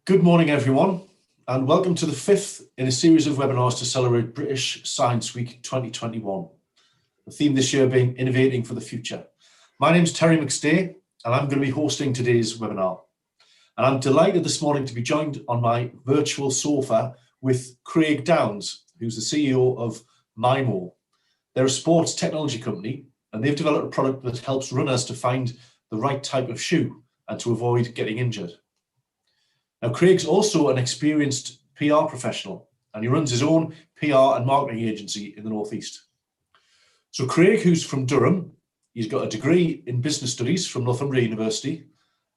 Good morning, everyone, and welcome to the fifth in a series of webinars to celebrate British Science Week 2021. The theme this year being Innovating for the Future. My name is Terry McStay, and I'm going to be hosting today's webinar. And I'm delighted this morning to be joined on my virtual sofa with Craig Downs, who's the CEO of Mymo. They're a sports technology company, and they've developed a product that helps runners to find the right type of shoe and to avoid getting injured. Now, Craig's also an experienced PR professional, and he runs his own PR and marketing agency in the Northeast. So Craig, who's from Durham, he's got a degree in business studies from Northumbria University,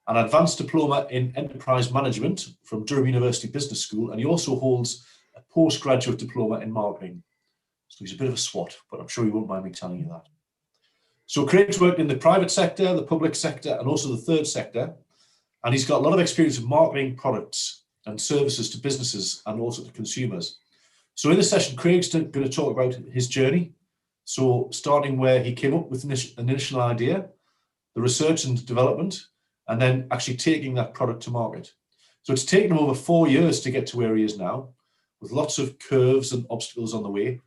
an Advanced Diploma in enterprise management from Durham University Business School, and he also holds a Post Graduate Diploma in marketing. So he's a bit of a swot, but I'm sure he won't mind me telling you that. So Craig's worked in the private sector, the public sector, and also the third sector. And he's got a lot of experience in marketing products and services to businesses and also to consumers. So in this session, Craig's going to talk about his journey. So starting where he came up with an initial idea, the research and development, and then actually taking that product to market. So it's taken him over 4 years to get to where he is now, with lots of curves and obstacles on the way.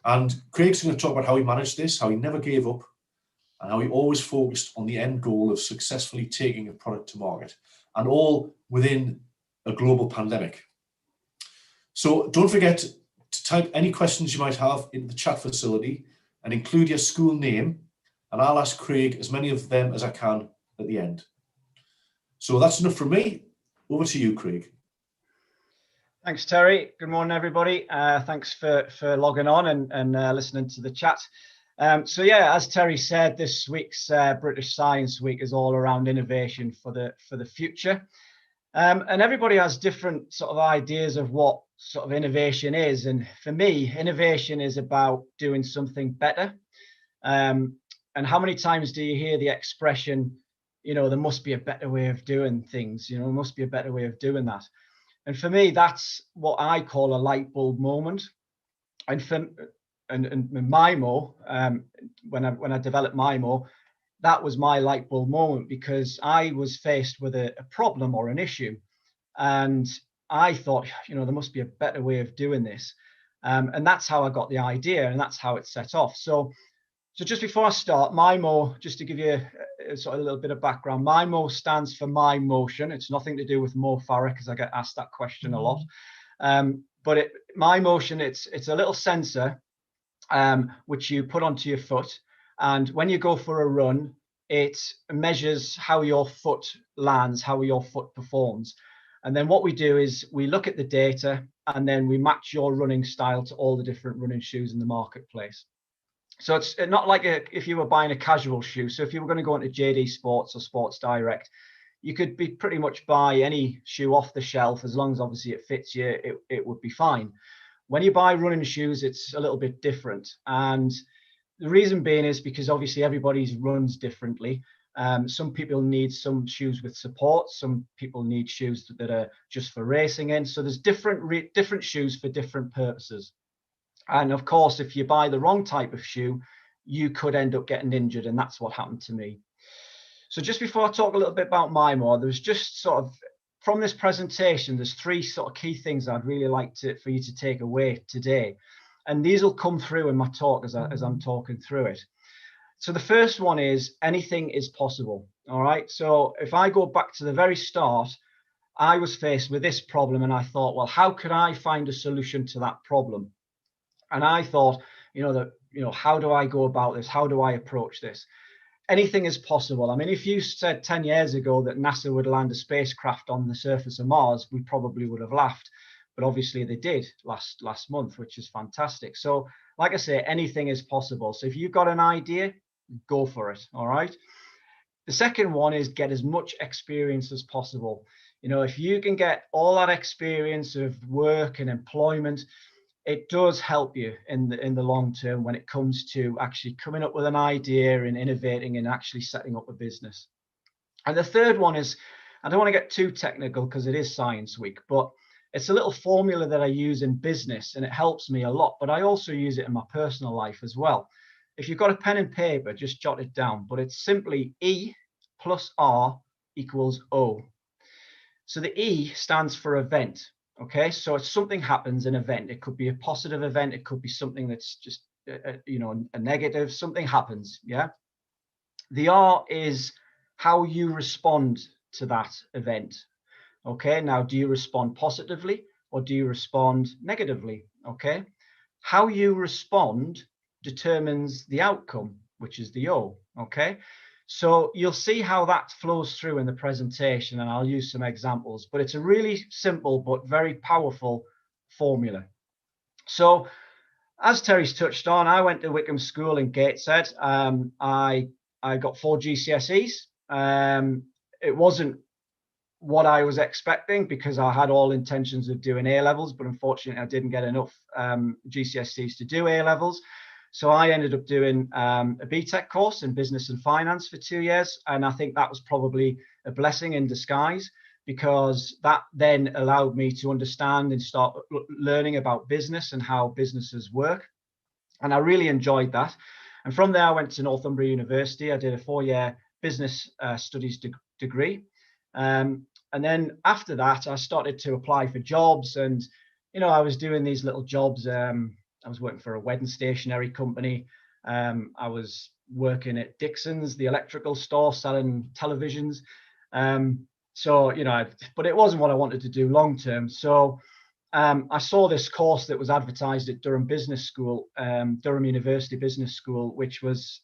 And Craig's going to talk about how he managed this, how he never gave up, and how he always focused on the end goal of successfully taking a product to market, and all within a global pandemic. So don't forget to type any questions you might have in the chat facility and include your school name, and I'll ask Craig as many of them as I can at the end. So that's enough from me. Over to you, Craig. Thanks, Terry. Good morning, everybody. Thanks for logging on and listening to the chat. So yeah, as Terry said, this week's British Science Week is all around innovation for the future, and everybody has different sort of ideas of what sort of innovation is. And for me, innovation is about doing something better. And how many times do you hear the expression, you know, there must be a better way of doing things, you know, there must be a better way of doing that. And for me, that's what I call a light bulb moment. And Mymo, when I developed Mymo, that was my light bulb moment, because I was faced with a problem or an issue, and I thought, you know, there must be a better way of doing this, and that's how I got the idea, and that's how it set off. So just before I start, Mymo, just to give you a sort of a little bit of background, Mymo stands for My Motion. It's nothing to do with Mo Farah, because I get asked that question a lot. But My Motion, it's a little sensor which you put onto your foot, and when you go for a run, it measures how your foot lands, how your foot performs. And then what we do is we look at the data, and then we match your running style to all the different running shoes in the marketplace. So it's not like if you were buying a casual shoe. So if you were going to go into JD Sports or Sports Direct, you could pretty much buy any shoe off the shelf, as long as obviously it fits you, it would be fine. When you buy running shoes, it's a little bit different. And the reason being is because obviously everybody runs differently. Some people need some shoes with support. Some people need shoes that are just for racing in. So there's different shoes for different purposes. And of course, if you buy the wrong type of shoe, you could end up getting injured. And that's what happened to me. So just before I talk a little bit about Mymo, there's just sort of, from this presentation, there's 3 sort of key things I'd really like for you to take away today. And these will come through in my talk as I'm talking through it. So the first one is anything is possible. All right. So if I go back to the very start, I was faced with this problem, and I thought, well, how could I find a solution to that problem? And I thought, how do I go about this? How do I approach this? Anything is possible. I mean, if you said 10 years ago that NASA would land a spacecraft on the surface of Mars, we probably would have laughed. But obviously they did last month, which is fantastic. So like I say, anything is possible. So if you've got an idea, go for it. All right. The second one is get as much experience as possible. You know, if you can get all that experience of work and employment, it does help you in the long term when it comes to actually coming up with an idea and innovating and actually setting up a business. And the third one is, I don't want to get too technical because it is Science Week, but it's a little formula that I use in business, and it helps me a lot, but I also use it in my personal life as well. If you've got a pen and paper, just jot it down, but it's simply E plus R equals O. So the E stands for event. Okay, so if something happens, an event, it could be a positive event, it could be something that's just a negative, something happens. Yeah. The R is how you respond to that event. Okay, now do you respond positively or do you respond negatively? Okay, how you respond determines the outcome, which is the O. Okay, so you'll see how that flows through in the presentation, and I'll use some examples, but it's a really simple but very powerful formula. So as Terry's touched on, I went to Wickham School in Gateshead. I got 4 GCSEs. It wasn't what I was expecting because I had all intentions of doing A levels, but unfortunately I didn't get enough GCSEs to do A levels. So I ended up doing a BTEC course in business and finance for 2 years. And I think that was probably a blessing in disguise, because that then allowed me to understand and start learning about business and how businesses work. And I really enjoyed that. And from there, I went to Northumbria University. I did a 4-year business studies degree. And then after that, I started to apply for jobs. And, I was doing these little jobs. I was working for a wedding stationery company. I was working at Dixon's, the electrical store, selling televisions. So, but it wasn't what I wanted to do long term. So I saw this course that was advertised at Durham Business School, Durham University Business School, which was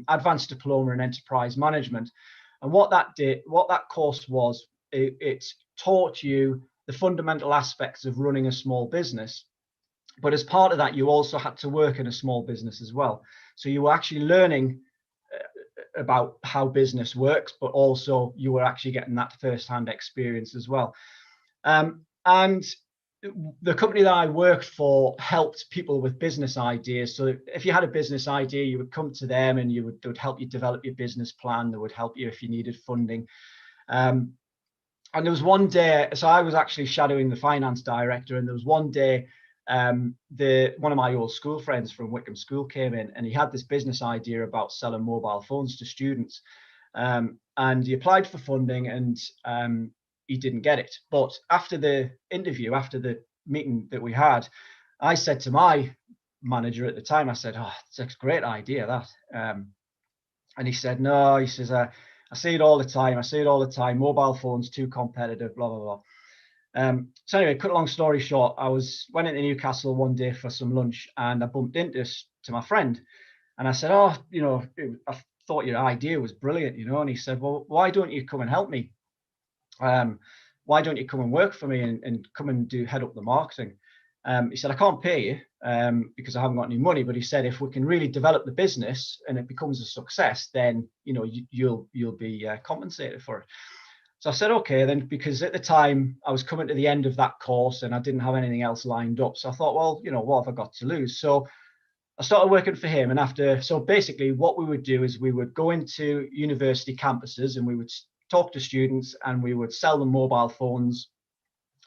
Advanced Diploma in Enterprise Management. And what that course was, it taught you the fundamental aspects of running a small business. But as part of that, you also had to work in a small business as well. So you were actually learning about how business works, but also you were actually getting that first-hand experience as well. And the company that I worked for helped people with business ideas. So if you had a business idea, you would come to them and they would help you develop your business plan. They would help you if you needed funding. And there was one day, so I was actually shadowing the finance director, and there was one day one of my old school friends from Wickham School came in, and he had this business idea about selling mobile phones to students. And he applied for funding, and he didn't get it. But after the interview, after the meeting that we had, I said to my manager at the time, I said, "Oh, it's a great idea, that." And he said, "No," he says, I see it all the time. Mobile phones too competitive, blah, blah, blah. So anyway, cut a long story short, I went into Newcastle one day for some lunch, and I bumped into my friend, and I said, "Oh, I thought your idea was brilliant, And he said, "Well, why don't you come and help me? Why don't you come and work for me and come and head up the marketing?" He said, "I can't pay you because I haven't got any money." But he said, "If we can really develop the business and it becomes a success, then you'll be compensated for it." So I said, "Okay then," because at the time I was coming to the end of that course and I didn't have anything else lined up. So I thought, well, what have I got to lose? So I started working for him. And so basically what we would do is we would go into university campuses and we would talk to students and we would sell them mobile phones.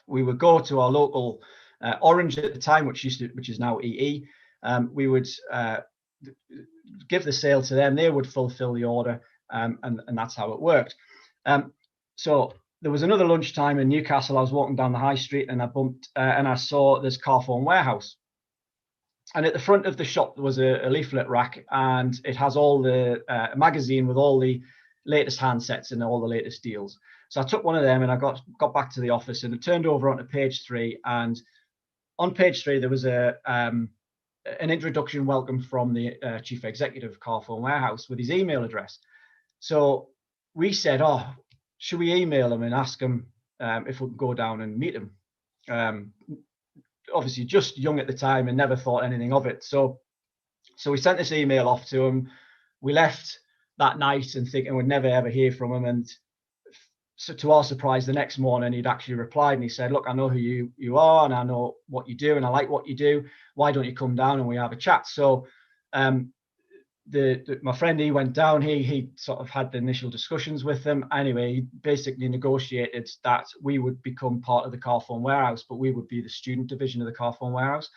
We would go to our local Orange at the time, which is now EE. We would give the sale to them. They would fulfill the order, and that's how it worked. So there was another lunchtime in Newcastle. I was walking down the high street and I bumped and I saw this car phone warehouse. And at the front of the shop there was a leaflet rack, and it has all the magazine with all the latest handsets and all the latest deals. So I took one of them and I got back to the office, and it turned over onto page 3. And on page 3 there was an introduction welcome from the chief executive of Car Phone Warehouse with his email address. So we said, "Oh, should we email him and ask him if we can go down and meet him?" Obviously just young at the time and never thought anything of it. So we sent this email off to him. We left that night and thinking we'd never ever hear from him. And so to our surprise, the next morning he'd actually replied and he said, "Look, I know who you are and I know what you do and I like what you do. Why don't you come down and we have a chat?" So my friend, he went down, he sort of had the initial discussions with them. Anyway, he basically negotiated that we would become part of the Car Phone Warehouse, but we would be the student division of the Car Phone Warehouse.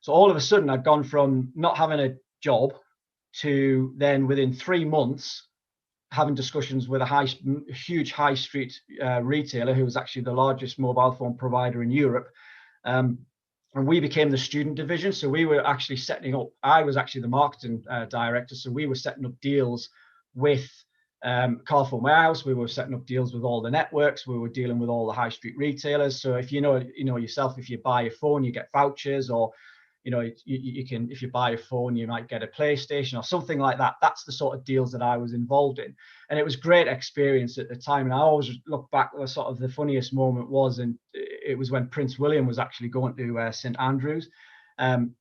So all of a sudden I'd gone from not having a job to then within 3 months having discussions with a huge high street retailer who was actually the largest mobile phone provider in Europe. And we became the student division. So we were actually setting up, I was actually the marketing director. So we were setting up deals with Carphone Warehouse. We were setting up deals with all the networks. We were dealing with all the high street retailers. So if you know yourself, if you buy a phone, you get vouchers, or you can, if you buy a phone, you might get a PlayStation or something like that. That's the sort of deals that I was involved in, and it was great experience at the time. And I always look back, the sort of the funniest moment was, and it was when Prince William was actually going to St Andrews.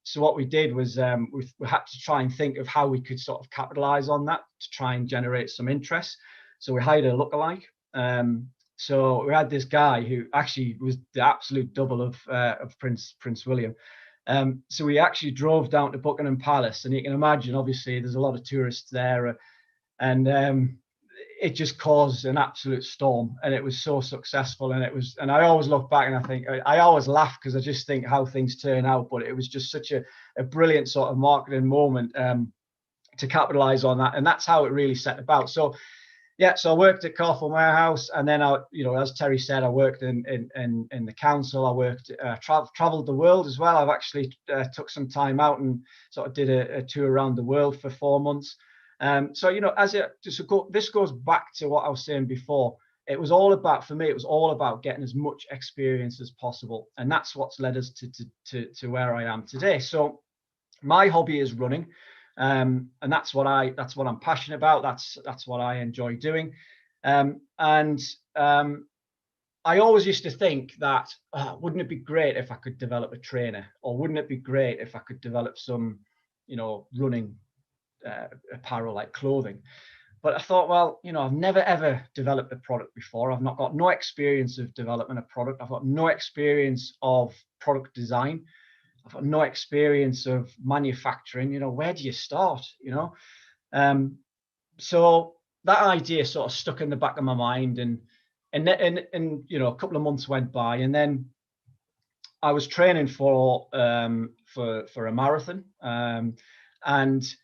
So what we did was we had to try and think of how we could sort of capitalize on that to try and generate some interest. So we hired a lookalike. So we had this guy who actually was the absolute double of Prince William. So we actually drove down to Buckingham Palace, and you can imagine, obviously, there's a lot of tourists there, and it just caused an absolute storm, and it was so successful. And I always look back and I think, I always laugh because I just think how things turn out, but it was just such a brilliant sort of marketing moment to capitalize on that. And that's how it really set about. So yeah, so I worked at Carphone Warehouse, and then as Terry said, I worked in the council. I worked, traveled the world as well. I've actually took some time out and sort of did a tour around the world for 4 months. So this goes back to what I was saying before. It was all about, for me, it was all about getting as much experience as possible, and that's what's led us to where I am today. So my hobby is running. And that's what I'm passionate about. That's what I enjoy doing. And I always used to think that, wouldn't it be great if I could develop a trainer, or wouldn't it be great if I could develop some, running apparel like clothing. But I thought, well, I've never ever developed a product before. I've got no experience of developing a product. I've got no experience of product design. I've got no experience of manufacturing. Where do you start? So that idea sort of stuck in the back of my mind, and a couple of months went by, and then I was training for a marathon, and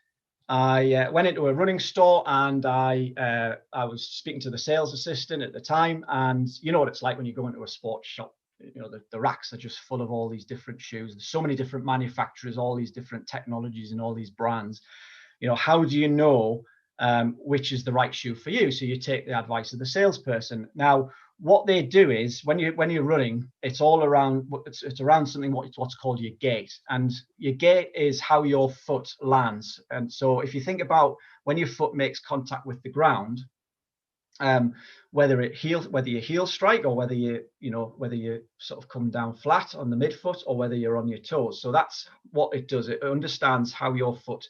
I went into a running store, and I was speaking to the sales assistant at the time, and you know what it's like when you go into a sports shop. The racks are just full of all these different shoes. There's so many different manufacturers, all these different technologies and all these brands. How do you know which is the right shoe for you? So you take the advice of the salesperson. Now, what they do is when you're running, it's around something what's called your gait, and your gait is how your foot lands. And so if you think about when your foot makes contact with the ground, whether you heel strike, or whether you sort of come down flat on the midfoot, or whether you're on your toes. So that's what it does. It understands how your foot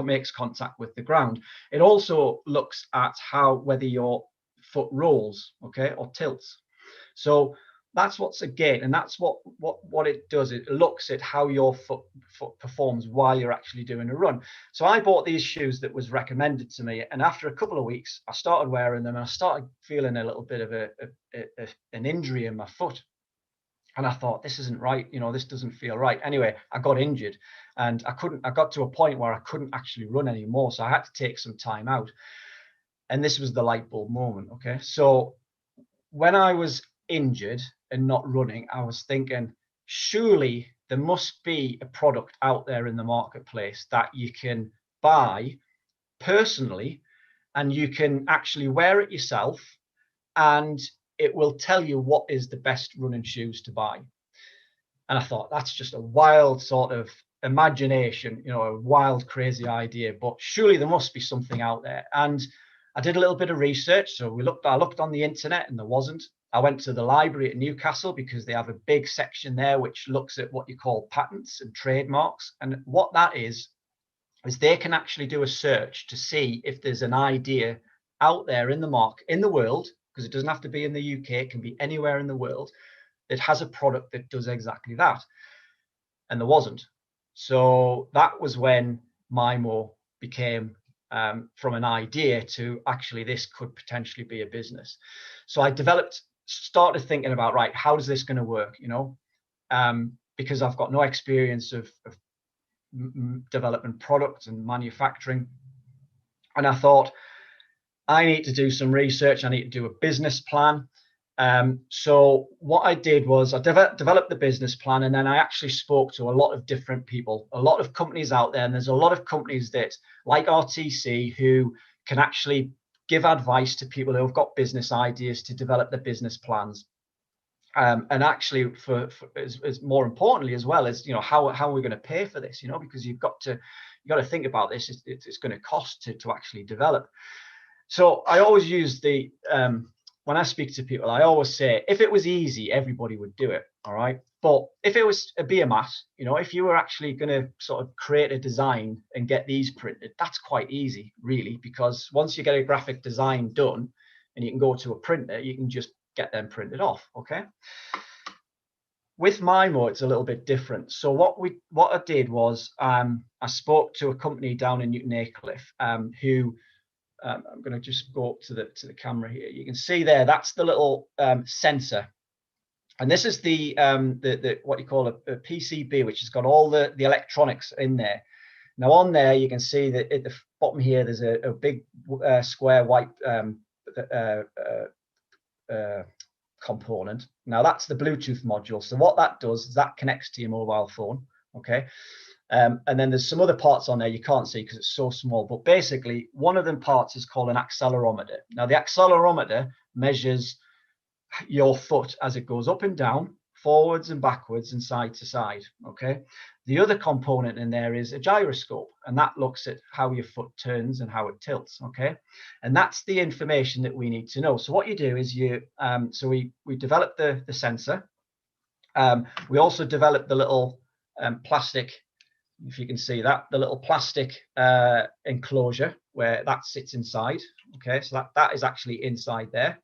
makes contact with the ground. It also looks at whether your foot rolls, or tilts. So that's what's a gait, and that's what it does. It looks at how your foot performs while you're actually doing a run. So I bought these shoes that was recommended to me, and after a couple of weeks, I started wearing them, and I started feeling a little bit of an injury in my foot. And I thought, this isn't right. This doesn't feel right. Anyway, I got injured, and I got to a point where I couldn't actually run anymore. So I had to take some time out. And this was the light bulb moment. So when I was injured and not running, I was thinking, surely there must be a product out there in the marketplace that you can buy personally, and you can actually wear it yourself, and it will tell you what is the best running shoes to buy. And I thought, that's just a wild sort of imagination, a wild, crazy idea, but surely there must be something out there. And I did a little bit of research. So I looked on the internet, and there wasn't. I went to the library at Newcastle, because they have a big section there which looks at what you call patents and trademarks. And what that is they can actually do a search to see if there's an idea out there in the market, in the world, because it doesn't have to be in the UK, it can be anywhere in the world, that has a product that does exactly that. And there wasn't. So that was when Mymo became from an idea to actually this could potentially be a business. So I started thinking about, right, how is this going to work? Because I've got no experience of developing products and manufacturing. And I thought, I need to do some research. I need to do a business plan. So what I did was I developed the business plan, and then I actually spoke to a lot of different people, a lot of companies out there. And there's a lot of companies that, like RTC, who can actually give advice to people who have got business ideas to develop their business plans. And actually, as more importantly as well, as how are we going to pay for this? Because you've got to think about this. It's going to cost to actually develop. So I always use the when I speak to people, I always say, if it was easy, everybody would do it. All right. But if it was a BMS, if you were actually going to sort of create a design and get these printed, that's quite easy, really, because once you get a graphic design done and you can go to a printer, you can just get them printed off. Okay. With Mymo, it's a little bit different. So what I did was I spoke to a company down in Newton Aycliffe who I'm going to just go up to the camera here. You can see there, that's the little sensor, and this is the what you call a PCB, which has got all the electronics in there. Now on there, you can see that at the bottom here, there's a big square white component. Now that's the Bluetooth module. So what that does is that connects to your mobile phone. Okay. And then there's some other parts on there you can't see because it's so small, but basically one of them parts is called an accelerometer. Now the accelerometer measures your foot as it goes up and down, forwards and backwards, and side to side. Okay. The other component in there is a gyroscope, and that looks at how your foot turns and how it tilts. Okay. And that's the information that we need to know. So what you do is so we developed the sensor. We also developed the little plastic, if you can see that, the little plastic enclosure where that sits inside. Okay, so that is actually inside there.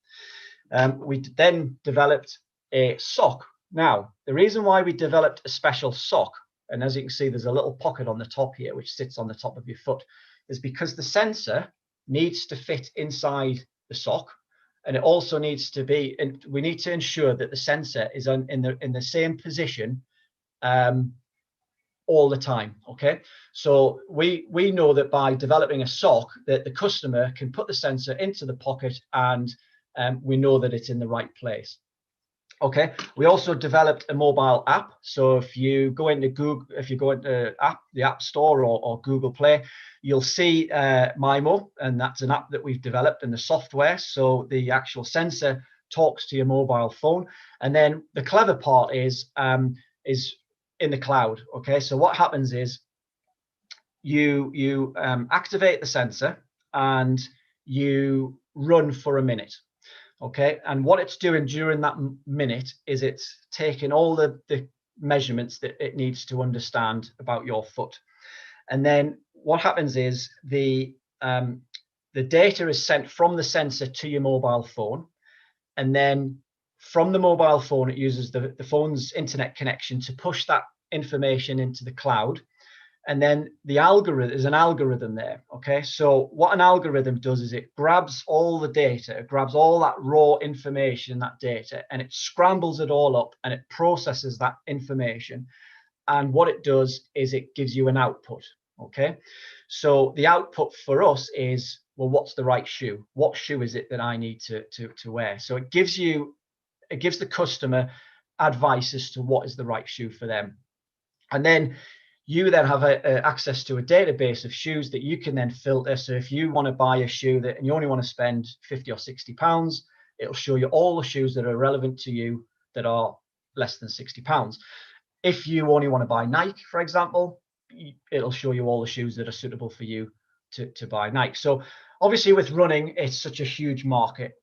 We then developed a sock. Now, the reason why we developed a special sock, and as you can see, there's a little pocket on the top here, which sits on the top of your foot, is because the sensor needs to fit inside the sock. And it also needs to be, and we need to ensure that the sensor is in the same position all the time. Okay, so we know that by developing a sock, that the customer can put the sensor into the pocket, and we know that it's in the right place. Okay, we also developed a mobile app. So if you go into Google, if you go into the App Store or Google Play, you'll see Mymo, and that's an app that we've developed in the software. So the actual sensor talks to your mobile phone, and then the clever part is in the cloud. Okay, so what happens is you activate the sensor and you run for a minute. Okay, and what it's doing during that minute is it's taking all the measurements that it needs to understand about your foot. And then what happens is the data is sent from the sensor to your mobile phone, and then from the mobile phone, it uses the phone's internet connection to push that information into the cloud. And then the algorithm is an algorithm there. Okay, so what an algorithm does is it grabs all the data, it grabs all that raw information, that data, and it scrambles it all up and it processes that information. And what it does is it gives you an output. Okay, so the output for us is, well, what's the right shoe? What shoe is it that I need to wear? So it gives the customer advice as to what is the right shoe for them. And then you then have access to a database of shoes that you can then filter. So if you want to buy a shoe and you only want to spend 50 or 60 pounds, it'll show you all the shoes that are relevant to you that are less than 60 pounds. If you only want to buy Nike, for example, it'll show you all the shoes that are suitable for you to buy Nike. So obviously with running, it's such a huge market.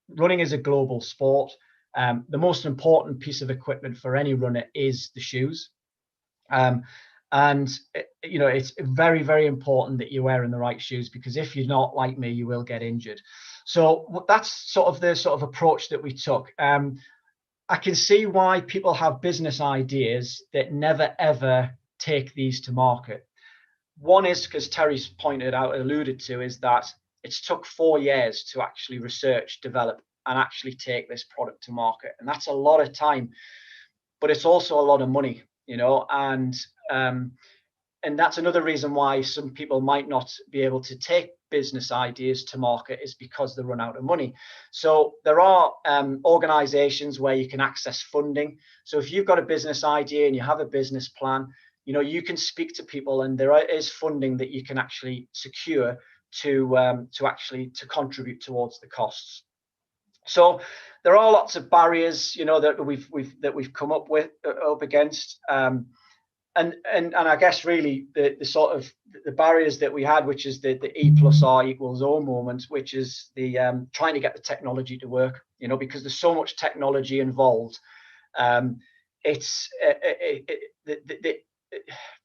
Running is a global sport. The most important piece of equipment for any runner is the shoes. And it's very, very important that you're wearing the right shoes, because if you're not, like me, you will get injured. So that's sort of the approach that we took. I can see why people have business ideas that never ever take these to market. One is because Terry's alluded to, is that it's took 4 years to actually research, develop, and actually take this product to market. And that's a lot of time, but it's also a lot of money, and that's another reason why some people might not be able to take business ideas to market, is because they run out of money. So there are organizations where you can access funding. So if you've got a business idea and you have a business plan, you know, you can speak to people, and there is funding that you can actually secure to contribute towards the costs. So there are lots of barriers, you know, that we've come up against. And I guess really the sort of the barriers that we had, which is the E+R=O moment, which is the trying to get the technology to work, you know, because there's so much technology involved. It's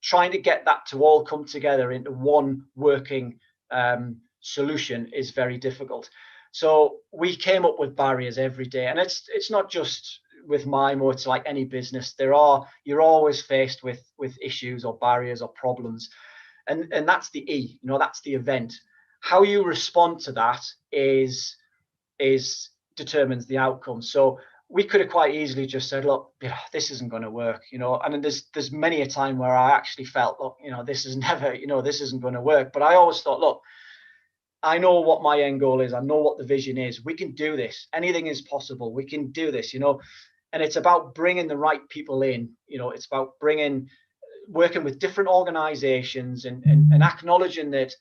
trying to get that to all come together into one working solution is very difficult. So we came up with barriers every day, and it's not just with Mymo, it's like any business. You're always faced with issues or barriers or problems, and that's the E. You know, that's the event. How you respond to that determines the outcome. So we could have quite easily just said, look, this isn't going to work, you know. And there's many a time where I actually felt, look, you know, this isn't going to work. But I always thought, look, I know what my end goal is. I know what the vision is. We can do this. Anything is possible. We can do this, you know. And it's about bringing the right people in. You know, it's about working with different organizations and acknowledging that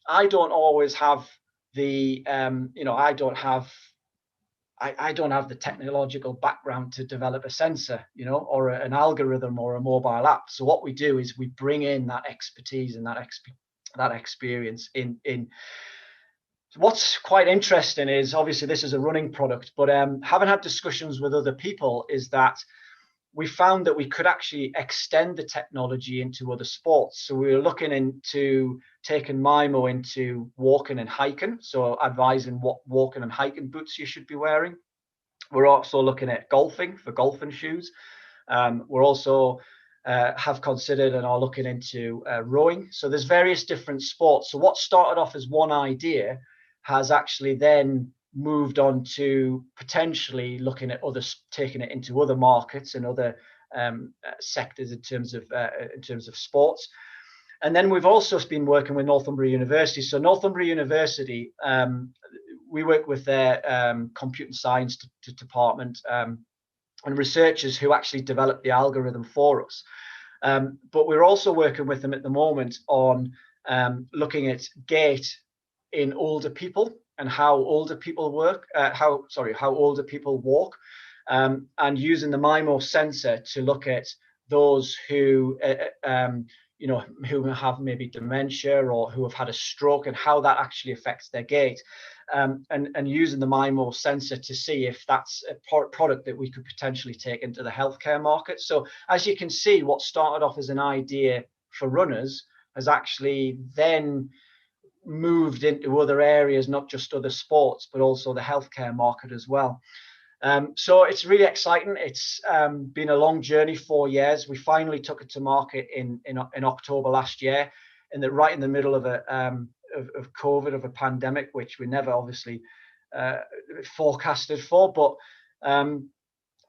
I don't always have the, you know, I don't have the technological background to develop a sensor, you know, or an algorithm or a mobile app. So what we do is we bring in that expertise and that experience in. What's quite interesting is, obviously this is a running product, but having had discussions with other people, is that we found that we could actually extend the technology into other sports. So we were looking into taking Mymo into walking and hiking, so advising what walking and hiking boots you should be wearing. We're also looking at golfing, for golfing shoes. We're also have considered and are looking into rowing. So there's various different sports. So what started off as one idea has actually then moved on to potentially looking at taking it into other markets and other sectors in terms of sports. And then we've also been working with Northumbria University. So Northumbria University, we work with their computer science department and researchers who actually developed the algorithm for us. But we're also working with them at the moment on looking at gait in older people and how older people how older people walk, and using the Mymo sensor to look at those who you know, who have maybe dementia or who have had a stroke, and how that actually affects their gait, and using the Mymo sensor to see if that's a product that we could potentially take into the healthcare market. So as you can see, what started off as an idea for runners has actually then moved into other areas, not just other sports, but also the healthcare market as well. So it's really exciting. It's been a long journey, 4 years. We finally took it to market in October last year, right in the middle of of COVID, of a pandemic, which we never obviously forecasted for. But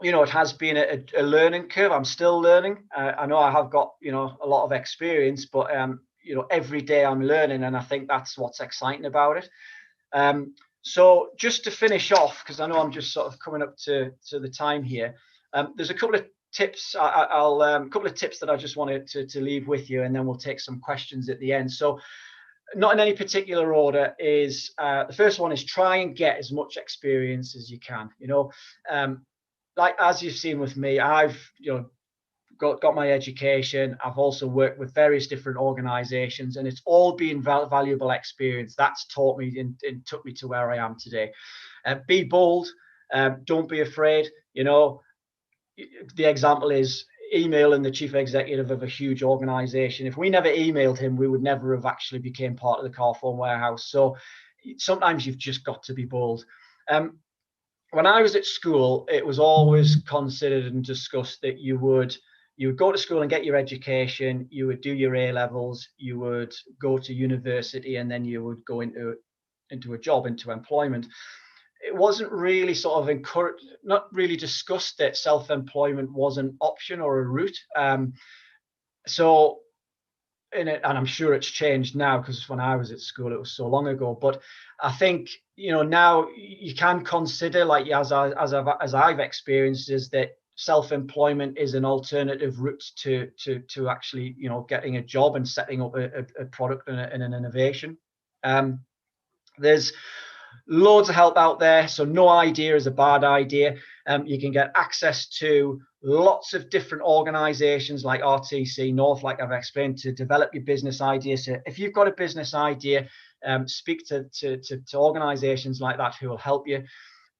you know, it has been a learning curve. I'm still learning. I know I have got, you know, a lot of experience, but you know, every day I'm learning, and I think that's what's exciting about it. So just to finish off, because I know I'm just sort of coming up to the time here, there's a couple of tips. Couple of tips that I just wanted to leave with you, and then we'll take some questions at the end. So, not in any particular order, is the first one is try and get as much experience as you can. You know, like as you've seen with me, I've, you know, got my education. I've also worked with various different organizations, and it's all been valuable experience that's taught me and took me to where I am today. Be bold. Don't be afraid. You know, the example is emailing the chief executive of a huge organization. If we never emailed him, we would never have actually became part of the Carphone warehouse. So sometimes you've just got to be bold. When I was at school, it was always considered and discussed that you would go to school and get your education, you would do your A levels, you would go to university, and then you would go into a job, into employment. It wasn't really sort of encouraged, not really discussed that self-employment was an option or a route. So in it, and I'm sure it's changed now, because when I was at school, it was so long ago. But I think, now you can consider, like as I've experienced, is that self-employment is an alternative route to actually, getting a job and setting up a product and an innovation. There's loads of help out there, so no idea is a bad idea. You can get access to lots of different organizations like RTC North, like I've explained, to develop your business idea. So if you've got a business idea, speak to organizations like that who will help you.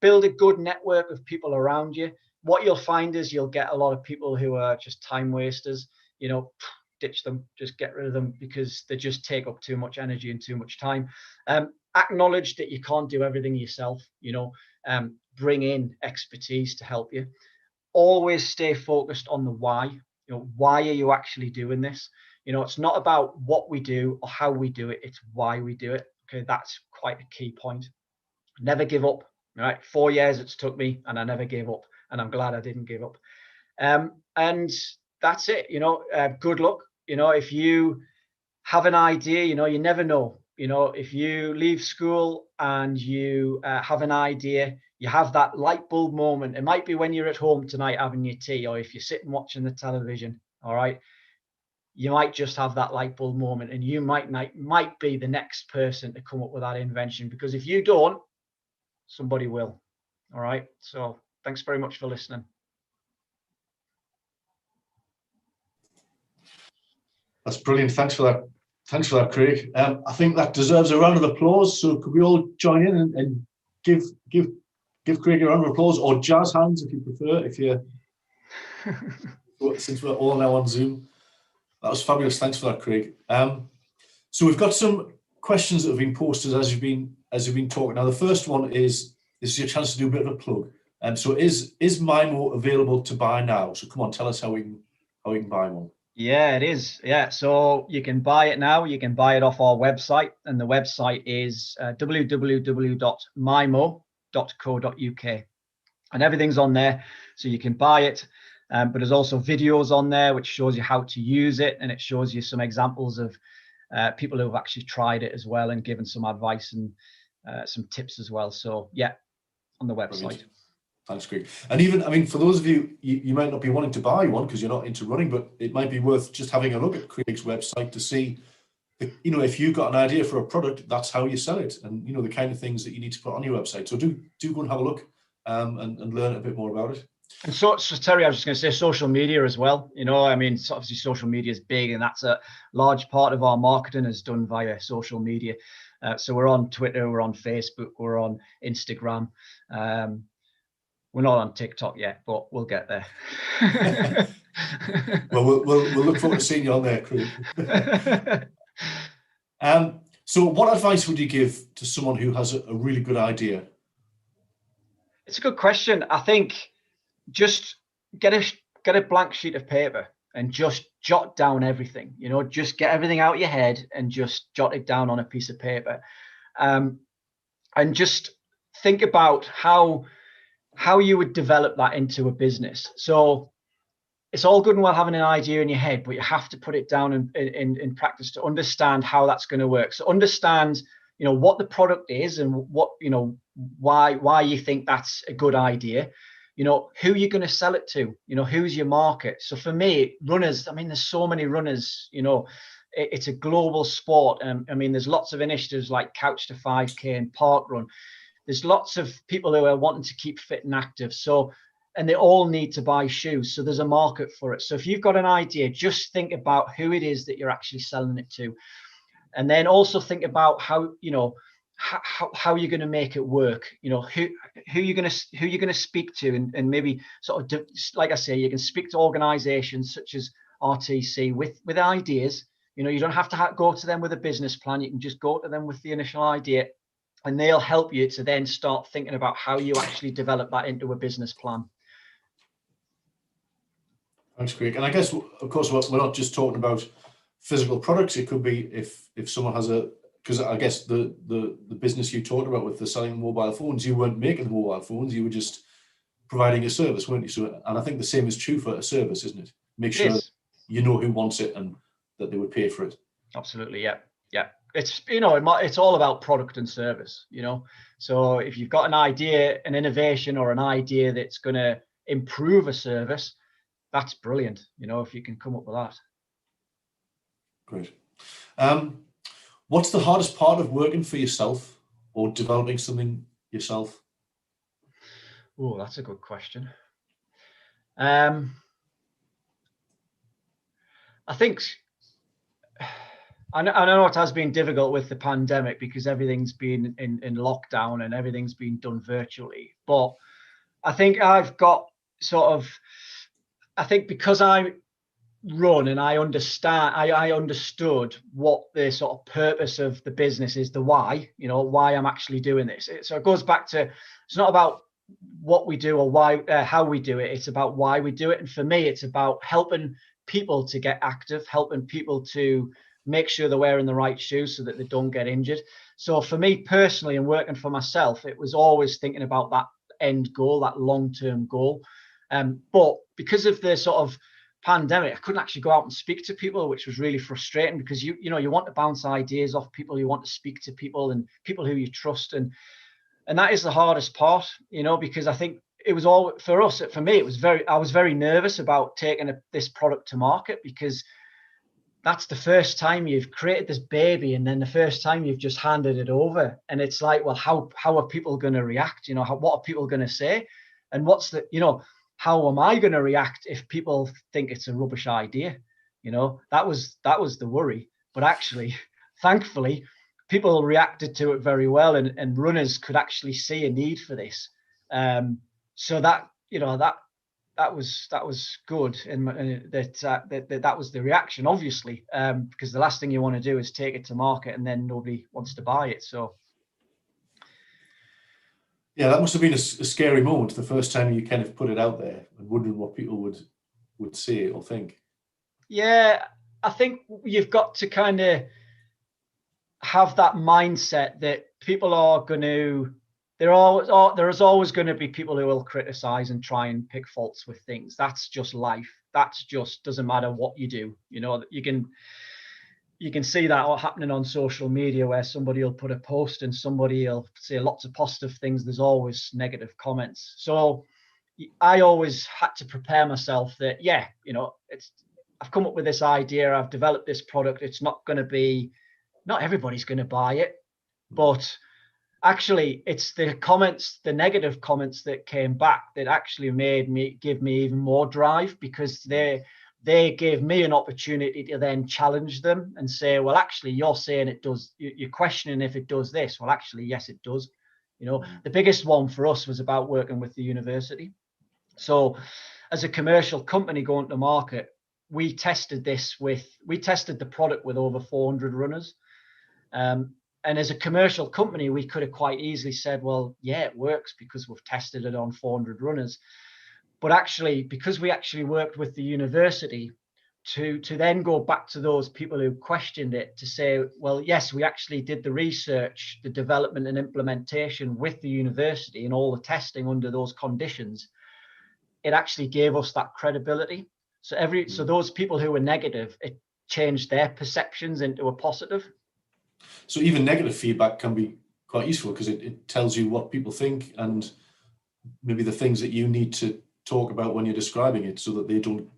Build a good network of people around you. What you'll find is you'll get a lot of people who are just time wasters. Ditch them, just get rid of them, because they just take up too much energy and too much time. Acknowledge that you can't do everything yourself. Bring in expertise to help you. Always stay focused on the why. Why are you actually doing this? It's not about what we do or how we do it, it's why we do it. Okay, that's quite a key point. Never give up. Right, 4 years it's took me, and I never gave up, and I'm glad I didn't give up. And that's it. Good luck. If you have an idea, you never know. If you leave school and you have an idea, you have that light bulb moment. It might be when you're at home tonight having your tea, or if you're sitting watching the television. All right, you might just have that light bulb moment, and you might be the next person to come up with that invention, because if you don't, somebody will. All right, so thanks very much for listening. That's brilliant. Thanks for that. Thanks for that, Craig. I think that deserves a round of applause. So could we all join in and give Craig a round of applause, or jazz hands if you prefer, since we're all now on Zoom. That was fabulous. Thanks for that, Craig. So we've got some questions that have been posted as you've been talking. Now, the first one is, this is your chance to do a bit of a plug. So is Mymo available to buy now? So come on, tell us how we can buy one. Yeah, it is. Yeah, so you can buy it now. You can buy it off our website, and the website is www.mymo.co.uk, and everything's on there, so you can buy it. But there's also videos on there which shows you how to use it, and it shows you some examples of people who have actually tried it as well, and given some advice and some tips as well. So yeah, on the website. Brilliant. Thanks, Craig. And even, for those of you might not be wanting to buy one because you're not into running, but it might be worth just having a look at Craig's website to see, if you've got an idea for a product, that's how you sell it, and the kind of things that you need to put on your website. So do go and have a look and learn a bit more about it. And so Terry, I was just going to say social media as well. Obviously social media is big, and that's a large part of our marketing is done via social media. So we're on Twitter, we're on Facebook, we're on Instagram. We're not on TikTok yet, but we'll get there. Well, we'll look forward to seeing you on there, Craig. So what advice would you give to someone who has a really good idea? It's a good question. I think just get a blank sheet of paper and just jot down everything. Just get everything out of your head and just jot it down on a piece of paper, and just think about how you would develop that into a business. So it's all good and well having an idea in your head, but you have to put it down in practice to understand how that's going to work. So understand, what the product is and what, why you think that's a good idea. Who you're going to sell it to, who's your market. So for me, runners, there's so many runners, it's a global sport. There's lots of initiatives like Couch to 5K and Park Run. There's lots of people who are wanting to keep fit and active. And they all need to buy shoes. So there's a market for it. So if you've got an idea, just think about who it is that you're actually selling it to. And then also think about how you're going to make it work. Who you're going to speak to, and maybe sort of, like I say, you can speak to organizations such as RTC with ideas. You don't have to go to them with a business plan. You can just go to them with the initial idea, and they'll help you to then start thinking about how you actually develop that into a business plan. Thanks, Craig. And I guess, of course, we're not just talking about physical products. It could be if someone has because I guess the business you talked about with the selling mobile phones, you weren't making the mobile phones, you were just providing a service, weren't you? So, and I think the same is true for a service, isn't it? Make sure you know who wants it and that they would pay for it. Absolutely, yeah. It's, it's all about product and service, So if you've got an idea, an innovation, or an idea that's going to improve a service, that's brilliant, if you can come up with that. Great. What's the hardest part of working for yourself or developing something yourself? Oh, that's a good question. I think I know it has been difficult with the pandemic because everything's been in lockdown and everything's been done virtually. But I think I think because I run and I understand, I understood what the sort of purpose of the business is, the why, why I'm actually doing this. So it goes back to, it's not about what we do or why, how we do it. It's about why we do it. And for me, it's about helping people to get active, helping people to make sure they're wearing the right shoes so that they don't get injured. So for me personally, and working for myself, it was always thinking about that end goal, that long-term goal. But because of the sort of pandemic, I couldn't actually go out and speak to people, which was really frustrating because you want to bounce ideas off people, you want to speak to people and people who you trust, and that is the hardest part, because I think it was all for us. For me, I was very nervous about taking this product to market because that's the first time you've created this baby, and then the first time you've just handed it over, and it's like, well, how are people going to react? What are people going to say, and how am I going to react if people think it's a rubbish idea? That was the worry. But actually, thankfully, people reacted to it very well, and runners could actually see a need for this. So that was good, and that was the reaction, obviously, because the last thing you want to do is take it to market and then nobody wants to buy it. So yeah, that must have been a scary moment the first time you kind of put it out there and wondering what people would say or think. Yeah, I think you've got to kind of have that mindset that people are going to, there is always going to be people who will criticize and try and pick faults with things. That's just life. That's just, doesn't matter what you do. You can see that all happening on social media where somebody will put a post and somebody will say lots of positive things. There's always negative comments. So I always had to prepare myself that, I've come up with this idea. I've developed this product. It's not everybody's going to buy it, but actually it's the negative comments that came back that actually give me even more drive, because they gave me an opportunity to then challenge them and say, well, actually, you're saying it does, you're questioning if it does this. Well, actually, yes, it does. The biggest one for us was about working with the university. So as a commercial company going to market, we tested the product with over 400 runners. And as a commercial company, we could have quite easily said, well, yeah, it works because we've tested it on 400 runners. But actually, because we actually worked with the university to then go back to those people who questioned it to say, well, yes, we actually did the research, the development and implementation with the university and all the testing under those conditions, it actually gave us that credibility. So those people who were negative, it changed their perceptions into a positive. So even negative feedback can be quite useful because it tells you what people think and maybe the things that you need to talk about when you're describing it so that they don't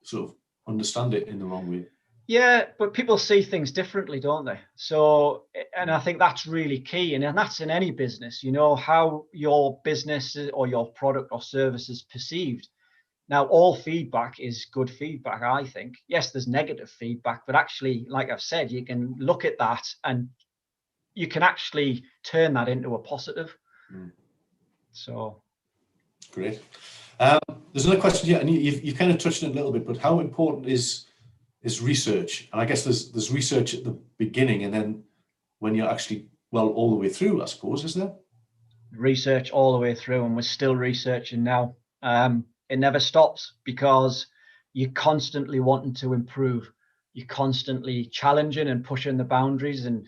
sort of understand it in the wrong way. Yeah, but people see things differently, don't they? So, and I think that's really key. And that's in any business, how your business or your product or service is perceived. Now, all feedback is good feedback, I think. Yes, there's negative feedback, but actually, like I've said, you can look at that and you can actually turn that into a positive. So. Great. There's another question here, and you've kind of touched on it a little bit, but how important is research? And I guess there's research at the beginning, and then when you're actually, all the way through, I suppose, is there? Research all the way through, and we're still researching now. It never stops because you're constantly wanting to improve. You're constantly challenging and pushing the boundaries, and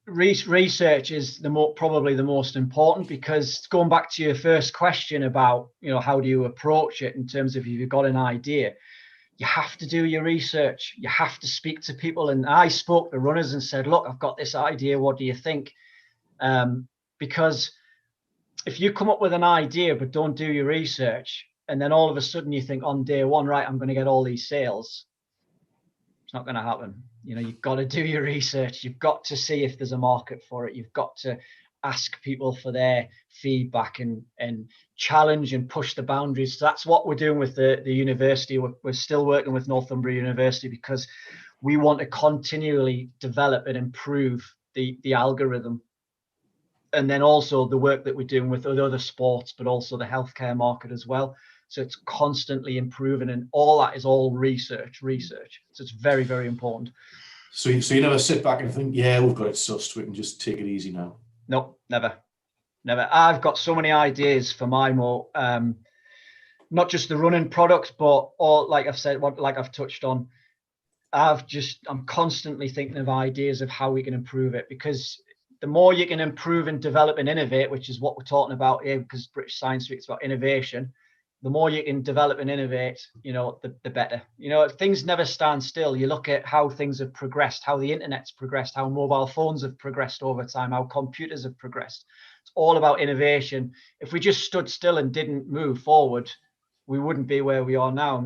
research is probably the most important, because going back to your first question about, how do you approach it in terms of if you've got an idea, you have to do your research. You have to speak to people. And I spoke to runners and said, look, I've got this idea. What do you think? Because if you come up with an idea but don't do your research, and then all of a sudden you think on day one, right, I'm going to get all these sales, it's not going to happen. You've got to do your research. You've got to see if there's a market for it. You've got to ask people for their feedback and challenge and push the boundaries. So that's what we're doing with the university. We're still working with Northumbria University because we want to continually develop and improve the algorithm. And then also the work that we're doing with other sports, but also the healthcare market as well. So it's constantly improving, and all that is all research. So it's very, very important. So you never sit back and think, yeah, we've got it sussed, we can just take it easy now. No, never. I've got so many ideas for Mymo, not just the running product, but all, like I've said, like I've touched on, I'm constantly thinking of ideas of how we can improve it, because the more you can improve and develop and innovate, which is what we're talking about here, because British Science Week is about innovation, the more you can develop and innovate, the better. Things never stand still. You look at how things have progressed, how the internet's progressed, how mobile phones have progressed over time, how computers have progressed. It's all about innovation. If we just stood still and didn't move forward, we wouldn't be where we are now.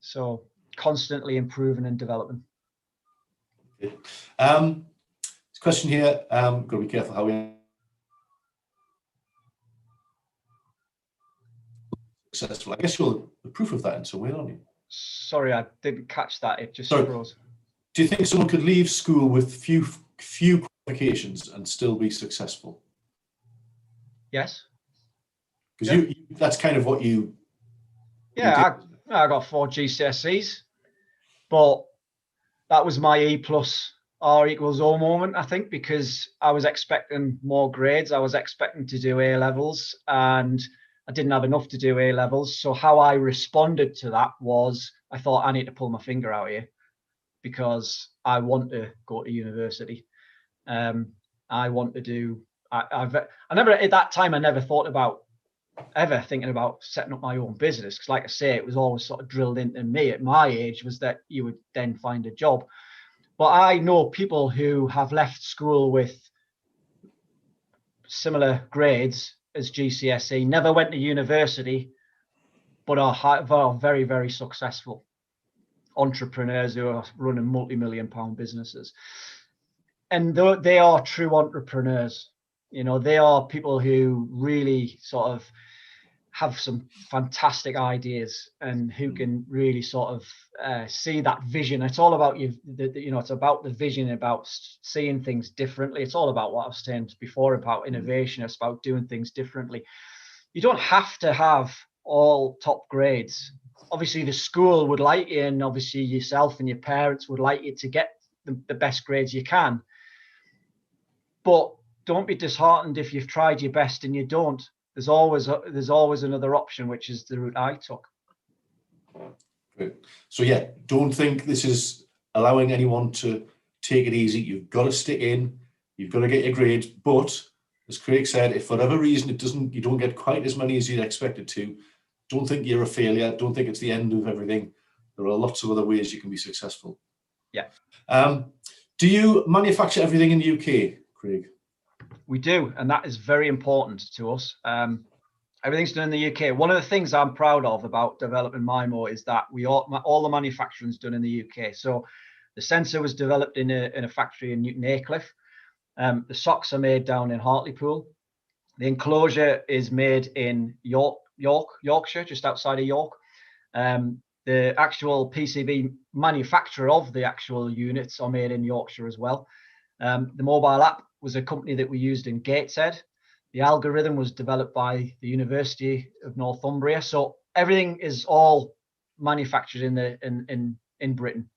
So constantly improving and developing. Okay. Question here, got to be careful how we successful. I guess you're the proof of that in some way, aren't you? Sorry, I didn't catch that. It just froze. Do you think someone could leave school with few qualifications and still be successful? Yes. Because that's kind of what you. Yeah, I got 4 GCSEs, but that was my E plus R equals O moment, I think, because I was expecting more grades. I was expecting to do A levels, and I didn't have enough to do A levels. So how I responded to that was, I thought, I need to pull my finger out here because I want to go to university. I want to do. I never at that time. I never thought about ever thinking about setting up my own business, because, like I say, it was always sort of drilled into me at my age was that you would then find a job. But I know people who have left school with similar grades as GCSE, never went to university, but are very, very successful entrepreneurs who are running multi-million-pound businesses. And they are true entrepreneurs. They are people who really sort of have some fantastic ideas and who can really sort of see that vision. It's all about it's about the vision, about seeing things differently. It's all about what I was saying before about innovation. It's about doing things differently. You don't have to have all top grades. Obviously, the school would like you, and obviously yourself and your parents would like you to get the best grades you can. But don't be disheartened if you've tried your best and you don't. There's always another option, which is the route I took. Great. So yeah, don't think this is allowing anyone to take it easy. You've got to stick in. You've got to get your grades. But as Craig said, if for whatever reason you don't get quite as many as you'd expected to, don't think you're a failure. Don't think it's the end of everything. There are lots of other ways you can be successful. Yeah. Do you manufacture everything in the UK, Craig? We do, and that is very important to us. Everything's done in the UK. One of the things I'm proud of about developing Mymo is that all the manufacturing is done in the UK. So the sensor was developed in a factory in Newton Aycliffe. The socks are made down in Hartlepool. The enclosure is made in Yorkshire, just outside of York. The actual PCB manufacturer of the actual units are made in Yorkshire as well. The mobile app was a company that we used in Gateshead. The algorithm was developed by the University of Northumbria. So everything is all manufactured in Britain.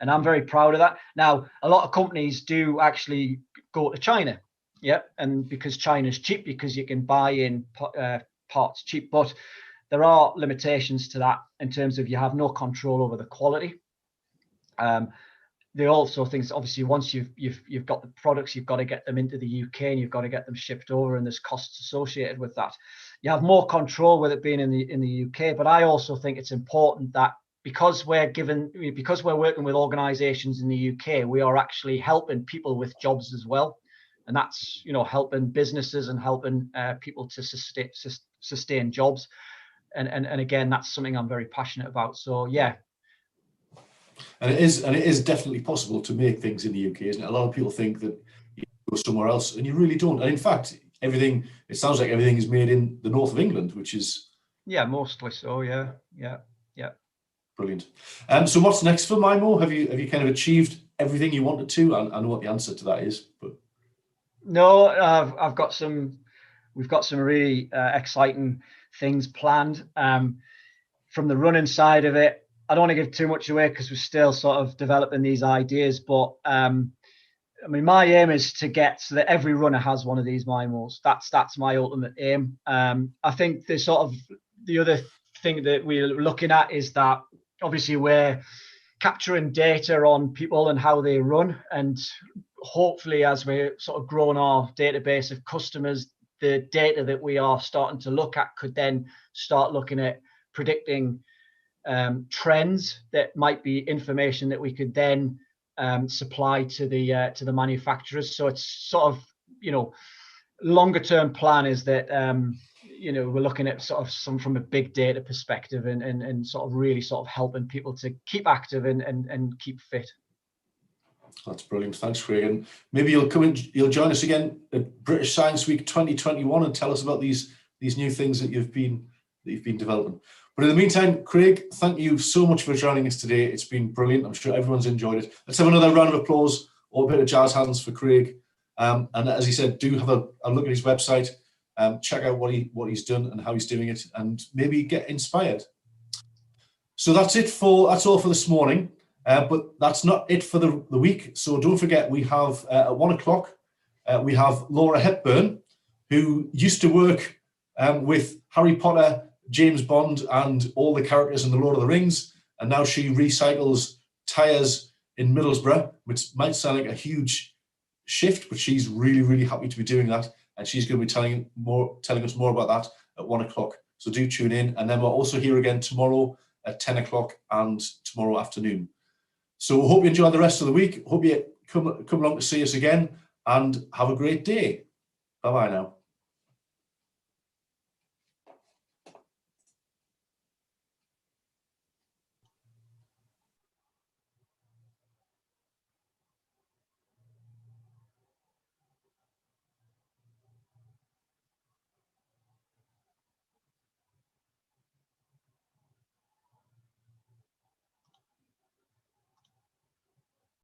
And I'm very proud of that. Now, a lot of companies do actually go to China. Yeah. And because China's cheap, because you can buy in parts cheap. But there are limitations to that in terms of you have no control over the quality. they also think, obviously, once you've got the products, you've got to get them into the UK and you've got to get them shipped over, and there's costs associated with that. You have more control with it being in the UK. But I also think it's important that because we're working with organisations in the UK, we are actually helping people with jobs as well, and that's, you know, helping businesses and helping people to sustain jobs. And again, that's something I'm very passionate about. So yeah. And it is definitely possible to make things in the UK, isn't it? A lot of people think that you go somewhere else, and you really don't. And in fact, it sounds like everything is made in the north of England, which is mostly so. Yeah. Brilliant. So what's next for Mymo? Have you kind of achieved everything you wanted to? I know what the answer to that is, but no, we've got some really exciting things planned. From the running side of it, I don't want to give too much away because we're still sort of developing these ideas, but I mean, my aim is to get so that every runner has one of these Mymos. That's my ultimate aim. I think the other thing that we're looking at is that obviously we're capturing data on people and how they run, and hopefully as we're sort of growing our database of customers, the data that we are starting to look at could then start looking at predicting trends that might be information that we could then supply to the manufacturers. So it's sort of, you know, longer term plan is that you know, we're looking at sort of some from a big data perspective and sort of really sort of helping people to keep active and keep fit. That's brilliant. Thanks, Craig. And maybe you'll join us again at British Science Week 2021 and tell us about these new things that you've been developing. But in the meantime, Craig, thank you so much for joining us today. It's been brilliant. I'm sure everyone's enjoyed it. Let's have another round of applause or a bit of jazz hands for Craig. And as he said, do have a look at his website, check out what he's done and how he's doing it, and maybe get inspired. So that's all for this morning. But that's not it for the week. So don't forget, we have at 1 o'clock, we have Laura Hepburn, who used to work with Harry Potter, James Bond, and all the characters in the Lord of the Rings, and now she recycles tyres in Middlesbrough, which might sound like a huge shift, but she's really, really happy to be doing that, and she's going to be telling us more about that at 1 o'clock. So do tune in, and then we're also here again tomorrow at 10 o'clock and tomorrow afternoon. So I hope you enjoy the rest of the week. Hope you come along to see us again, and have a great day. Bye-bye now.